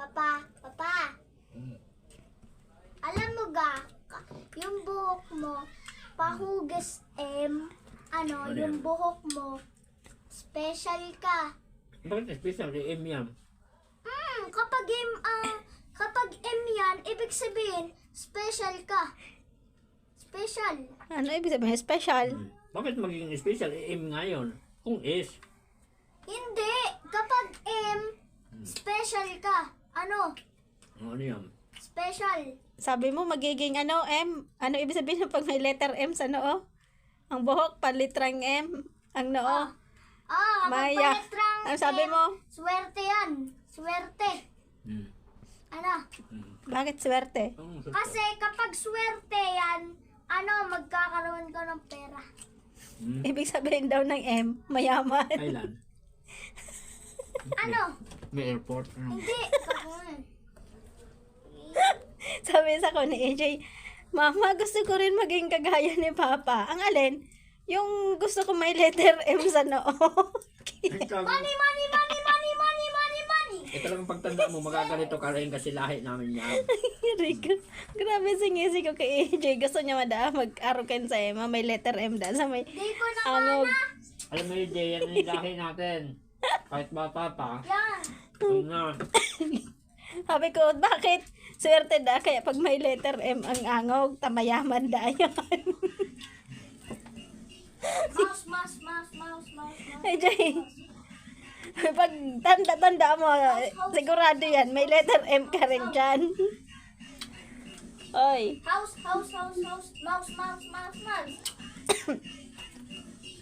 Papa, alam mo ga, yung buhok mo, pahugas Ano yung yan? buhok mo, special ka. Bakit special kay M yan? Kapag M yan, ibig sabihin, special ka. Special. Ano ibig sabihin? Special? Bakit maging special M ngayon? Kung S. Hindi, kapag M, special ka. Ano? Ano yan? Special. Sabi mo magiging ano, M? Ano ibig sabihin pag may letter M sa noo? Ang buhok, palitrang M. Ang noo. Maya. magpalitrang Ano sabi M, mo? Swerte yan. Swerte. Hmm. Ano? Bakit swerte? Kasi kapag swerte yan, magkakaroon ka ng pera. Ibig sabihin daw ng M, mayaman. Thailand. Ano? May airport. Ano? Hindi. Kapag Sabi sa ko ni AJ, Mama, gusto ko rin maging kagaya ni Papa. Ang alin? Yung gusto ko may letter M sa noo. money, money, money, money, money, money, money. Ito lang ang pagtanda mo, magaganito ka rin kasi lahi namin yan. Rico, grabe singisi ko kay AJ. Gusto niya mag-aroken sa Emma. May letter M da sa may Hindi ko na angog. Alam mo yun, Jay, yan ang lahi natin. Kahit bata pa. Yan. Yun na. Sabi ko, bakit? Swerte da, kaya pag may letter M ang angog, tamayaman da yan. Mouse, mouse, mouse, mouse, mouse, mouse. AJ, pag tanda-tanda mo, sigurado yan, may letter M ka rin dyan. Oy. House, house, house, house, mouse, mouse, mouse, mouse.